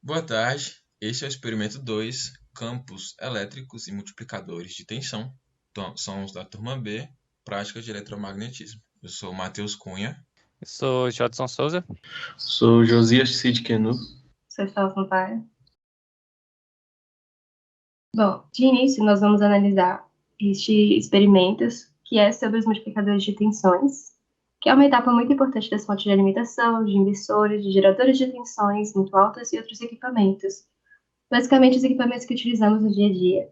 Boa tarde, este é o experimento 2, campos elétricos e multiplicadores de tensão. Somos da turma B, prática de eletromagnetismo. Eu sou o Matheus Cunha. Eu sou Jodson Souza. Sou Josias Cid Kenu. Sou Estela Sampaio. Bom, de início nós vamos analisar este experimentos, que é sobre os multiplicadores de tensões, que é uma etapa muito importante das fontes de alimentação, de inversores, de geradores de tensões muito altas e outros equipamentos. Basicamente, os equipamentos que utilizamos no dia a dia.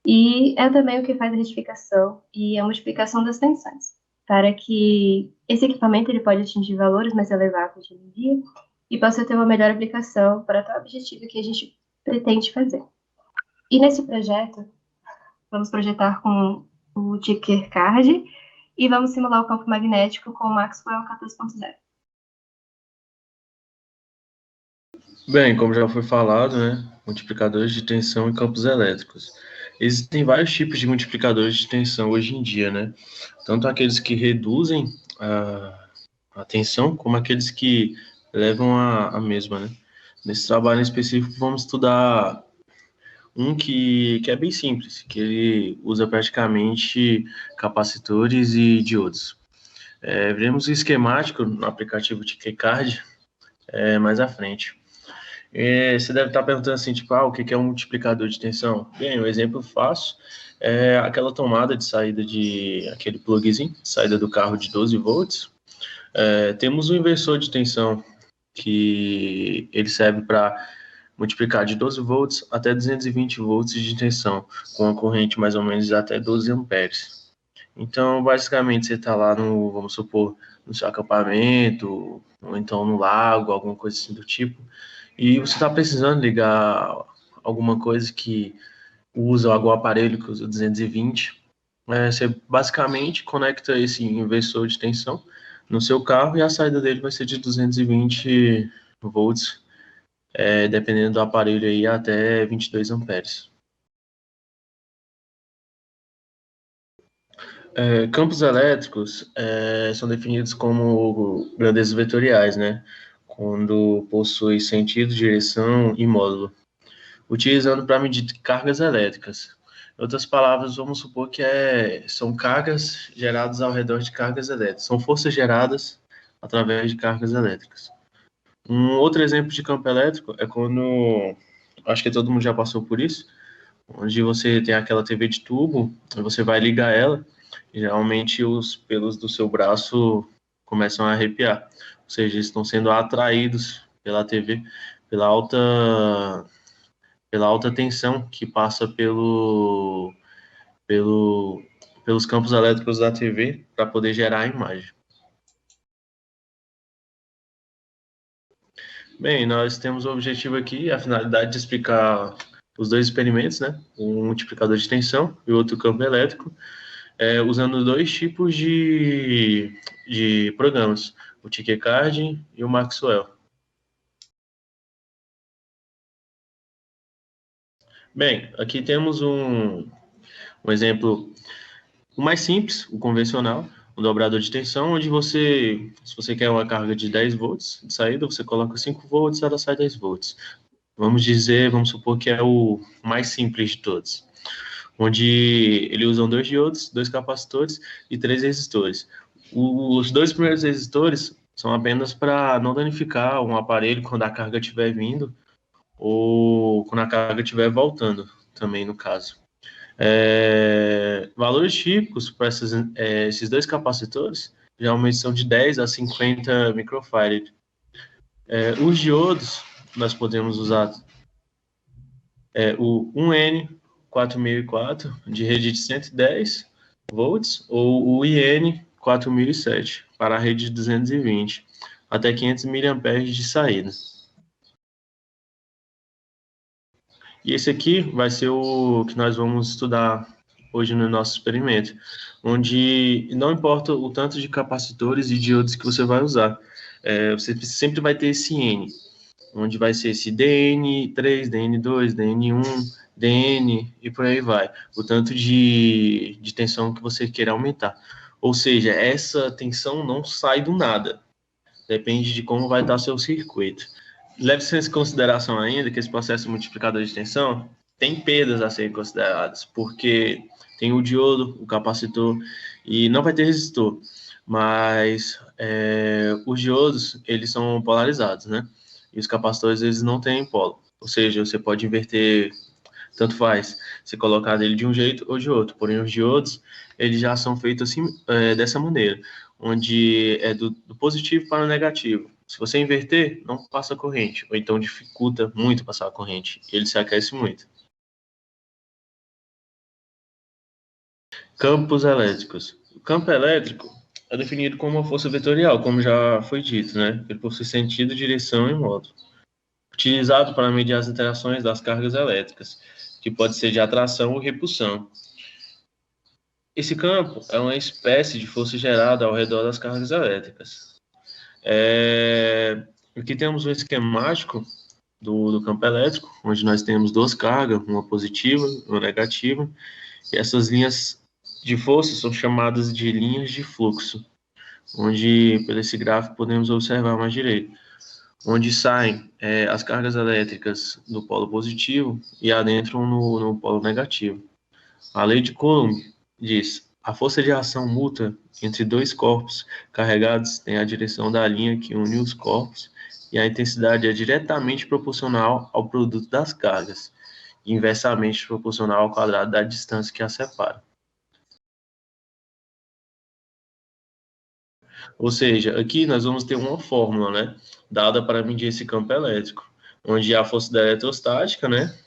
E é também o que faz a retificação e a multiplicação das tensões, para que esse equipamento ele pode atingir valores mais elevados de energia e possa ter uma melhor aplicação para tal objetivo que a gente pretende fazer. E nesse projeto, vamos projetar com o Tinkercad e vamos simular o campo magnético com o Maxwell 14.0. Bem, como já foi falado, multiplicadores de tensão e campos elétricos. Existem vários tipos de multiplicadores de tensão hoje em dia, Tanto aqueles que reduzem a tensão, como aqueles que levam a mesma, Nesse trabalho em específico, vamos estudar um que é bem simples, que ele usa praticamente capacitores e diodos. Veremos o esquemático no aplicativo Tinkercad mais à frente. Você deve estar perguntando assim, tipo, o que é um multiplicador de tensão? Bem, um exemplo fácil é aquela tomada de saída de aquele plugzinho, saída do carro de 12 volts. Temos um inversor de tensão que ele serve para multiplicar de 12 volts até 220 volts de tensão, com uma corrente mais ou menos até 12 amperes. Então, basicamente, você está lá vamos supor, no seu acampamento, ou então no lago, alguma coisa assim do tipo, e você está precisando ligar alguma coisa que usa algum aparelho que usa 220, você basicamente conecta esse inversor de tensão no seu carro e a saída dele vai ser de 220 volts, dependendo do aparelho aí, até 22 amperes. Campos elétricos são definidos como grandezas vetoriais, quando possui sentido, direção e módulo, utilizando para medir cargas elétricas. Em outras palavras, vamos supor que são cargas geradas ao redor de cargas elétricas, são forças geradas através de cargas elétricas. Um outro exemplo de campo elétrico é quando, acho que todo mundo já passou por isso, onde você tem aquela TV de tubo, você vai ligar ela, e geralmente os pelos do seu braço começam a arrepiar, ou seja, eles estão sendo atraídos pela TV, pela alta tensão que passa pelos campos elétricos da TV para poder gerar a imagem. Bem, nós temos o objetivo aqui, a finalidade de explicar os dois experimentos, um multiplicador de tensão e outro campo elétrico, usando dois tipos de programas, o Tinkercad e o Maxwell. Bem, aqui temos um exemplo o mais simples, o convencional, um dobrador de tensão, onde se você quer uma carga de 10 volts de saída, você coloca 5 volts e ela sai 10 volts. Vamos supor que é o mais simples de todos, onde ele usa 2 diodos, 2 capacitores e 3 resistores. Os 2 primeiros resistores são apenas para não danificar um aparelho quando a carga estiver vindo ou quando a carga estiver voltando, também no caso. Valores típicos para esses 2 capacitores geralmente são de 10 a 50 microfarad. Os diodos nós podemos usar o 1N 4004 de rede de 110 volts ou o IN 4007 para a rede de 220 até 500 miliamperes de saída. E esse aqui vai ser o que nós vamos estudar hoje no nosso experimento, onde não importa o tanto de capacitores e diodos que você vai usar, você sempre vai ter esse N, onde vai ser esse DN3, DN2, DN1, DN e por aí vai, o tanto de tensão que você queira aumentar. Ou seja, essa tensão não sai do nada, depende de como vai estar seu circuito. Leve-se em consideração ainda que esse processo multiplicador de tensão tem perdas a serem consideradas, porque tem o diodo, o capacitor, e não vai ter resistor, mas os diodos, eles são polarizados, né? E os capacitores, eles não têm polo, ou seja, você pode inverter, tanto faz, você colocar ele de um jeito ou de outro, porém os diodos, eles já são feitos assim, dessa maneira, onde é do positivo para o negativo. Se você inverter, não passa corrente, ou então dificulta muito passar a corrente, ele se aquece muito. Campos elétricos. O campo elétrico é definido como uma força vetorial, como já foi dito, né? Ele possui sentido, direção e modo. Utilizado para mediar as interações das cargas elétricas, que pode ser de atração ou repulsão. Esse campo é uma espécie de força gerada ao redor das cargas elétricas. Aqui temos um esquemático do campo elétrico, onde nós temos duas cargas, uma positiva e uma negativa, e essas linhas de força são chamadas de linhas de fluxo, onde, por esse gráfico, podemos observar mais direito, onde saem as cargas elétricas do polo positivo e adentram no polo negativo. A lei de Coulomb diz: a força de ação mútua entre dois corpos carregados tem a direção da linha que une os corpos e a intensidade é diretamente proporcional ao produto das cargas, e inversamente proporcional ao quadrado da distância que as separa. Ou seja, aqui nós vamos ter uma fórmula, né, dada para medir esse campo elétrico, onde a força da eletrostática, né,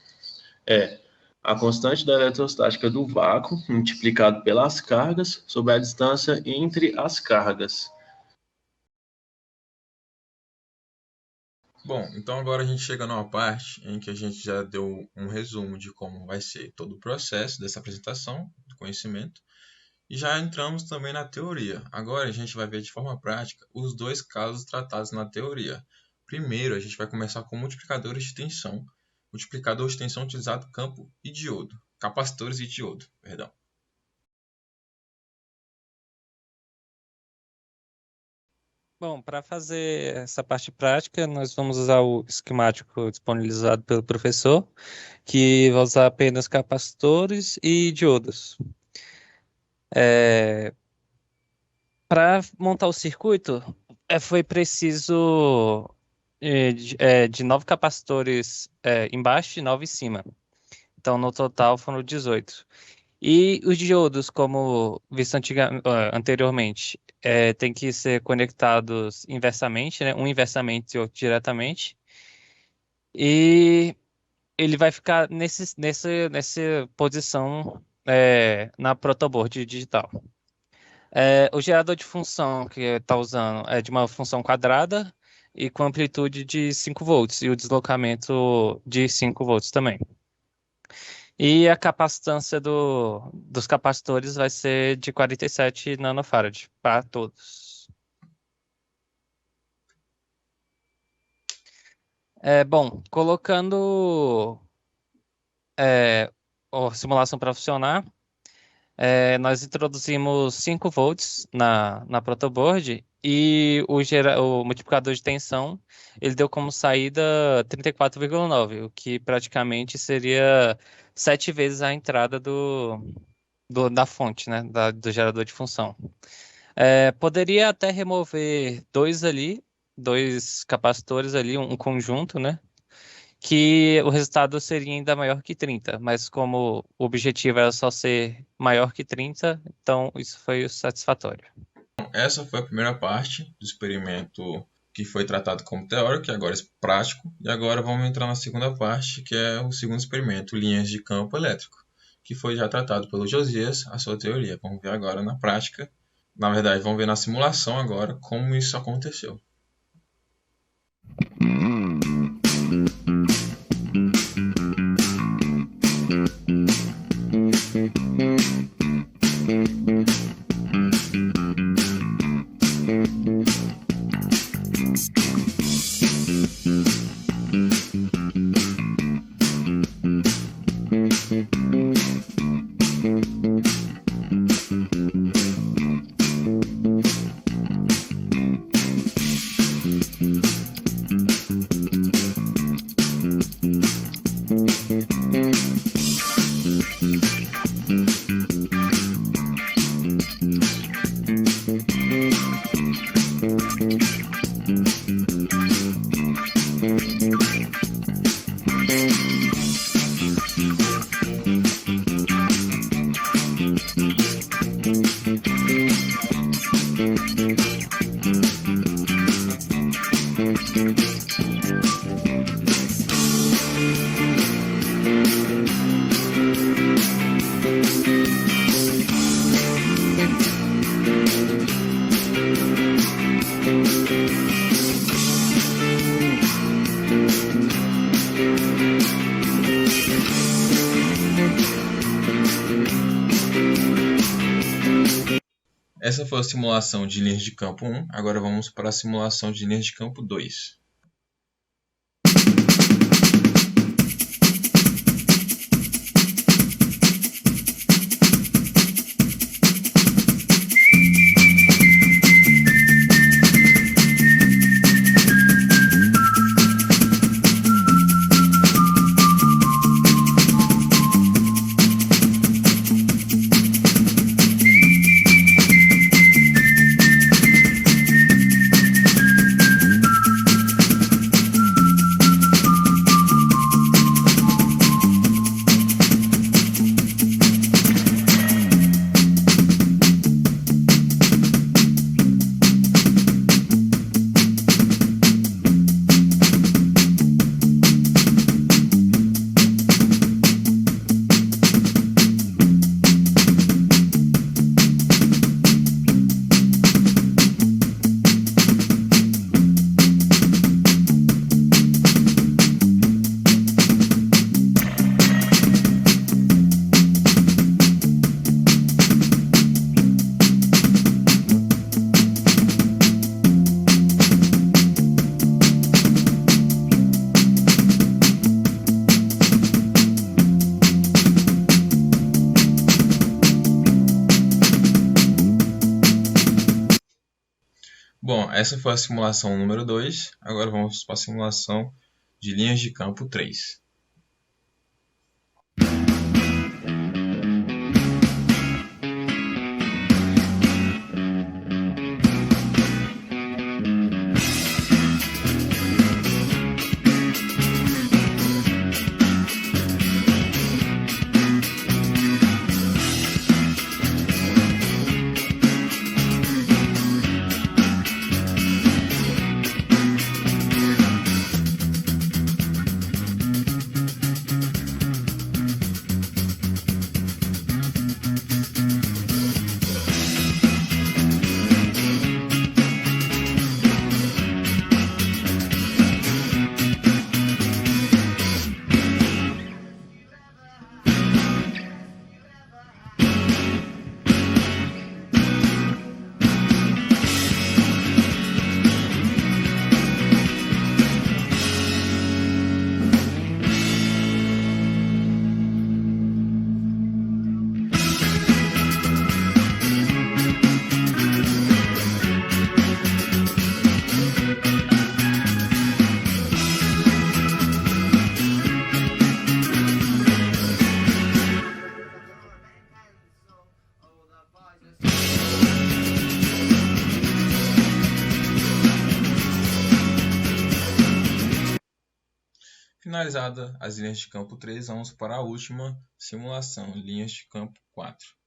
é a constante da eletrostática do vácuo multiplicado pelas cargas sobre a distância entre as cargas. Bom, então agora a gente chega numa parte em que a gente já deu um resumo de como vai ser todo o processo dessa apresentação do conhecimento e já entramos também na teoria. Agora a gente vai ver de forma prática os dois casos tratados na teoria. Primeiro, a gente vai começar com multiplicadores de tensão. Multiplicador de tensão utilizado campo e diodo. Capacitores e diodo, perdão. Bom, para fazer essa parte prática, nós vamos usar o esquemático disponibilizado pelo professor, que vai usar apenas capacitores e diodos. Para montar o circuito, foi preciso de 9 capacitores embaixo e 9 em cima. Então, no total, foram 18. E os diodos, como visto anteriormente, tem que ser conectados inversamente, né? Um inversamente e outro diretamente. E ele vai ficar nessa posição na protoboard digital. O gerador de função que está usando é de uma função quadrada e com amplitude de 5 volts e o deslocamento de 5 volts também. E a capacitância dos capacitores vai ser de 47 nanofarad para todos. Bom, colocando a simulação para funcionar, nós introduzimos 5 volts na protoboard e o multiplicador de tensão ele deu como saída 34,9, o que praticamente seria 7 vezes a entrada da fonte, né, do gerador de função. Poderia até remover dois capacitores ali, um conjunto, né, que o resultado seria ainda maior que 30, mas como o objetivo era só ser maior que 30, então isso foi o satisfatório. Essa foi a primeira parte do experimento que foi tratado como teórico, e agora é prático, e agora vamos entrar na segunda parte, que é o segundo experimento, linhas de campo elétrico, que foi já tratado pelo Josias, a sua teoria. Vamos ver agora na prática, na verdade, vamos ver na simulação agora como isso aconteceu. Essa foi a simulação de linhas de campo 1, agora vamos para a simulação de linhas de campo 2. Bom, essa foi a simulação número 2, agora vamos para a simulação de linhas de campo 3. Finalizada as linhas de campo 3, vamos para a última simulação, linhas de campo 4.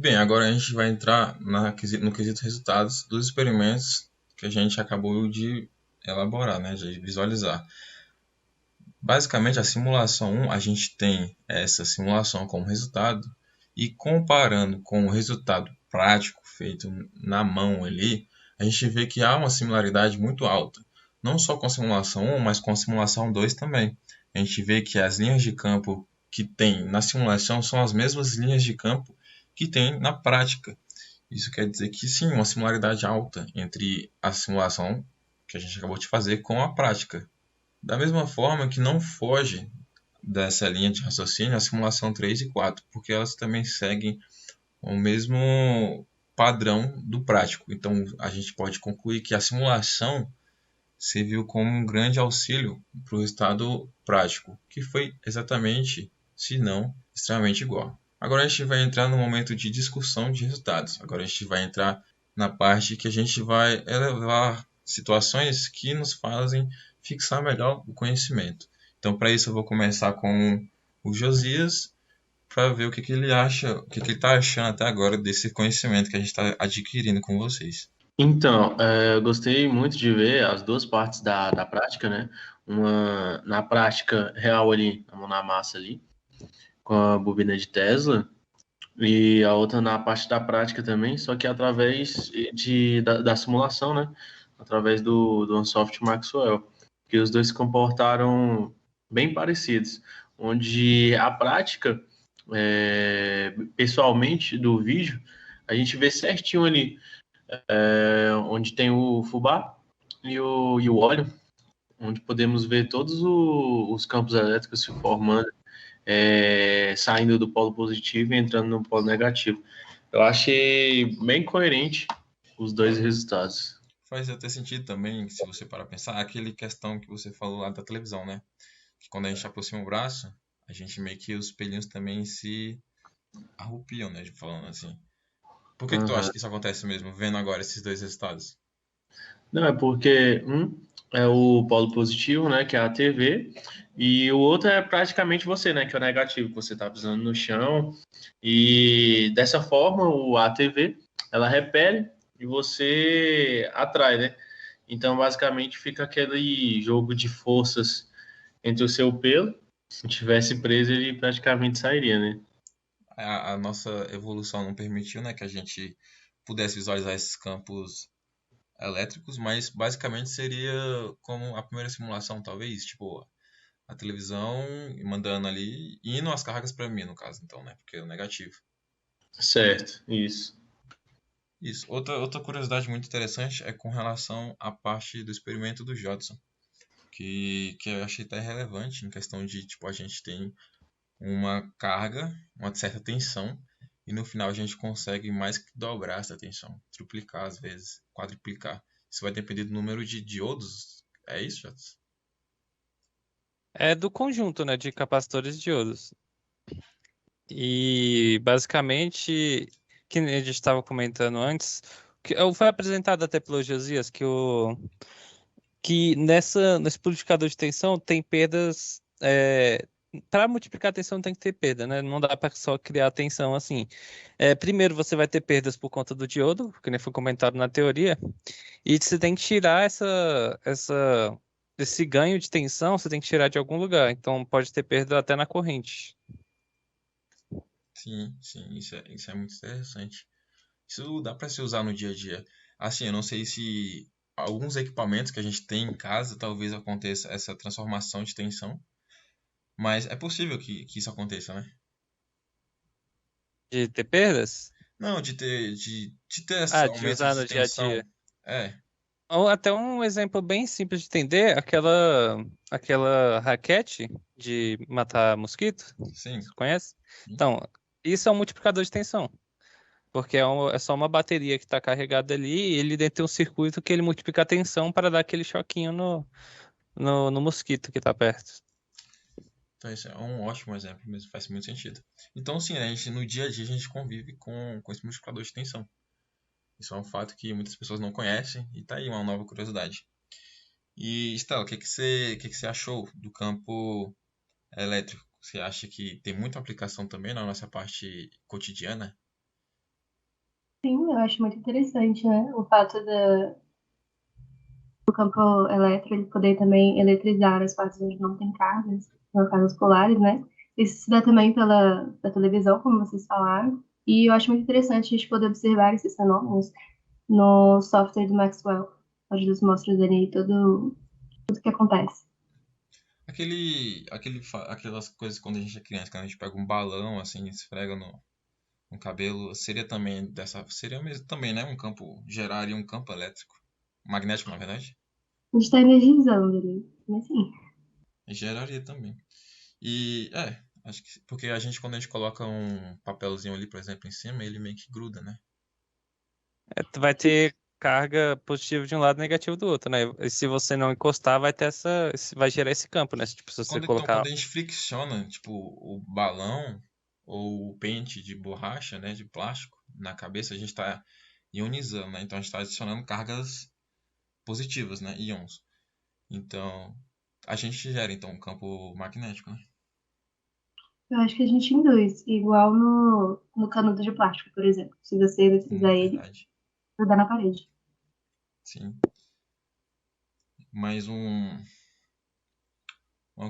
Bem, agora a gente vai entrar no quesito resultados dos experimentos que a gente acabou de elaborar, né, de visualizar. Basicamente, a simulação 1, a gente tem essa simulação como resultado, e comparando com o resultado prático feito na mão ali, a gente vê que há uma similaridade muito alta, não só com a simulação 1, mas com a simulação 2 também. A gente vê que as linhas de campo que tem na simulação são as mesmas linhas de campo que tem na prática. Isso quer dizer que sim, uma similaridade alta entre a simulação que a gente acabou de fazer com a prática. Da mesma forma que não foge dessa linha de raciocínio a simulação 3 e 4, porque elas também seguem o mesmo padrão do prático. Então a gente pode concluir que a simulação serviu como um grande auxílio para o resultado prático, que foi exatamente, se não, extremamente igual. Agora a gente vai entrar no momento de discussão de resultados. Agora a gente vai entrar na parte que a gente vai elevar situações que nos fazem fixar melhor o conhecimento. Então, para isso, eu vou começar com o Josias para ver o que ele acha, o que ele está achando até agora desse conhecimento que a gente está adquirindo com vocês. Então, eu gostei muito de ver as duas partes da prática, né? Uma na prática real ali, a mão na massa ali, com a bobina de Tesla, e a outra na parte da prática também, só que através da simulação, né? Através do Ansoft Maxwell, que os dois se comportaram bem parecidos, onde a prática, pessoalmente, do vídeo, a gente vê certinho ali, onde tem o fubá e o óleo, onde podemos ver todos os campos elétricos se formando, saindo do polo positivo e entrando no polo negativo. Eu achei bem coerente os dois resultados. Faz até sentido também, se você parar pra pensar, aquele questão que você falou lá da televisão, né? Que quando a gente aproxima o braço, a gente meio que os pelinhos também se arrupiam, né? Falando assim. Por que tu acha Uhum. que isso acontece mesmo, vendo agora esses dois resultados? Não, é porque é o polo positivo, né, que é a TV, e o outro é praticamente você, né, que é o negativo, que você está pisando no chão, e dessa forma a TV, ela repele e você atrai, né? Então, basicamente, fica aquele jogo de forças entre o seu pelo. Se tivesse preso, ele praticamente sairia, né? A nossa evolução não permitiu, né, que a gente pudesse visualizar esses campos elétricos, mas basicamente seria como a primeira simulação, talvez, tipo, a televisão mandando ali, indo as cargas para mim, no caso, então, né, porque é o negativo. Certo, isso. Isso. Outra curiosidade muito interessante é com relação à parte do experimento do Jodson, que eu achei até relevante em questão de, tipo, a gente tem uma carga, uma certa tensão, e no final a gente consegue mais que dobrar essa tensão, triplicar às vezes, quadruplicar. Isso vai depender do número de diodos. É isso, Jadson? É do conjunto, né, de capacitores de diodos. E basicamente, que nem a gente estava comentando antes, foi apresentado até pelo Josias que nesse purificador de tensão tem perdas. Para multiplicar a tensão tem que ter perda, né? Não dá para só criar a tensão assim. Primeiro você vai ter perdas por conta do diodo, que nem foi comentado na teoria, e você tem que tirar esse ganho de tensão, você tem que tirar de algum lugar. Então pode ter perda até na corrente. Sim, sim, isso é muito interessante. Isso dá para se usar no dia a dia. Assim, eu não sei se alguns equipamentos que a gente tem em casa talvez aconteça essa transformação de tensão, mas é possível que isso aconteça, né? De ter perdas? Não, de ter esse Ah, de aumento usar de no dia a tensão. dia. É, Ou até um exemplo bem simples de entender, aquela raquete de matar mosquito, sim. você conhece? Sim. Então, isso é um multiplicador de tensão, porque é só uma bateria que está carregada ali e ele dentro tem um circuito que ele multiplica a tensão para dar aquele choquinho no mosquito que está perto. Então, isso é um ótimo exemplo mesmo, faz muito sentido. Então, sim, a gente, no dia a dia a gente convive com esse multiplicador de tensão. Isso é um fato que muitas pessoas não conhecem e tá aí uma nova curiosidade. E, Stella, o que que você achou do campo elétrico? Você acha que tem muita aplicação também na nossa parte cotidiana? Sim, eu acho muito interessante, né? O fato do campo elétrico ele poder também eletrizar as partes onde não tem cargas, no caso os polares, né? Isso se dá também da televisão, como vocês falaram. E eu acho muito interessante a gente poder observar esses fenômenos no software do Maxwell, onde eles mostram ali tudo o que acontece. Aquelas coisas quando a gente é criança, quando a gente pega um balão assim, e esfrega no cabelo, seria também seria mesmo também, né? Um campo, geraria um campo elétrico, magnético, na verdade, A gente está energizando ali, mas sim. e geraria também. E acho que porque quando a gente coloca um papelzinho ali, por exemplo, em cima, ele meio que gruda, né? Tu vai ter carga positiva de um lado e negativa do outro, né? E se você não encostar, vai ter vai gerar esse campo, né? Tipo, se você Então, colocar. quando a gente fricciona, tipo, o balão ou o pente de borracha, né, de plástico, na cabeça, a gente está ionizando, né? Então a gente está adicionando cargas positivas, né, íons. Então a gente gera então um campo magnético, né? Eu acho que a gente induz, igual no canudo de plástico, por exemplo. Se você eletrizar ele, Verdade. grudar na parede. Sim. Mas uma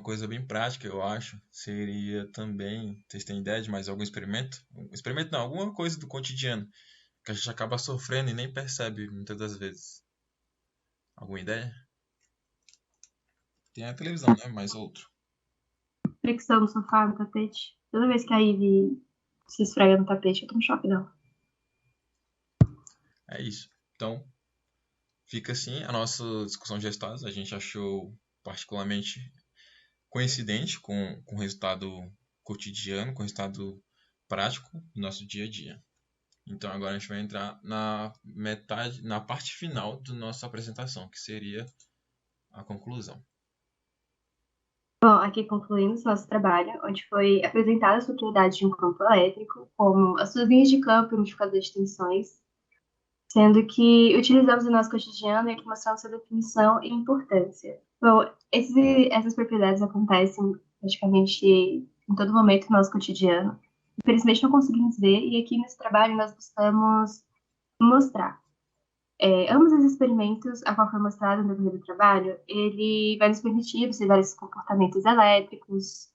coisa bem prática, eu acho, seria também, vocês têm ideia de mais algum experimento? Um experimento não, alguma coisa do cotidiano que a gente acaba sofrendo e nem percebe muitas das vezes. Alguma ideia? Tem a televisão, né? Mais outro. Fricção no sofá, no tapete. Toda vez que a Ivy se esfrega no tapete, eu tomo choque dela. É isso. Então, fica assim a nossa discussão de resultados. A gente achou particularmente coincidente com o resultado cotidiano, com o resultado prático do nosso dia a dia. Então, agora a gente vai entrar na parte final da nossa apresentação, que seria a conclusão. Bom, aqui concluímos nosso trabalho, onde foi apresentada as propriedades de um campo elétrico, como as suas linhas de campo e multiplicador de tensões, sendo que utilizamos no nosso cotidiano e aqui mostramos sua definição e importância. Bom, essas propriedades acontecem praticamente em todo momento no nosso cotidiano. Infelizmente não conseguimos ver, e aqui nesse trabalho nós buscamos mostrar. Ambos os experimentos, a qual foi mostrado no decorrer do trabalho, ele vai nos permitir observar esses comportamentos elétricos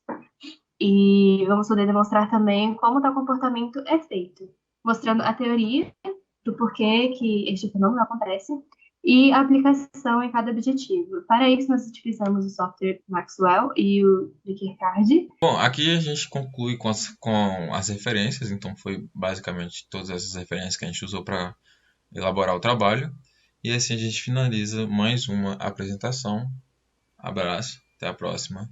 e vamos poder demonstrar também como tal comportamento é feito, mostrando a teoria do porquê que este fenômeno acontece e a aplicação em cada objetivo. Para isso, nós utilizamos o software Maxwell e o Likert. Bom, aqui a gente conclui com as referências, então foi basicamente todas essas referências que a gente usou para elaborar o trabalho. E assim a gente finaliza mais uma apresentação. Abraço, até a próxima.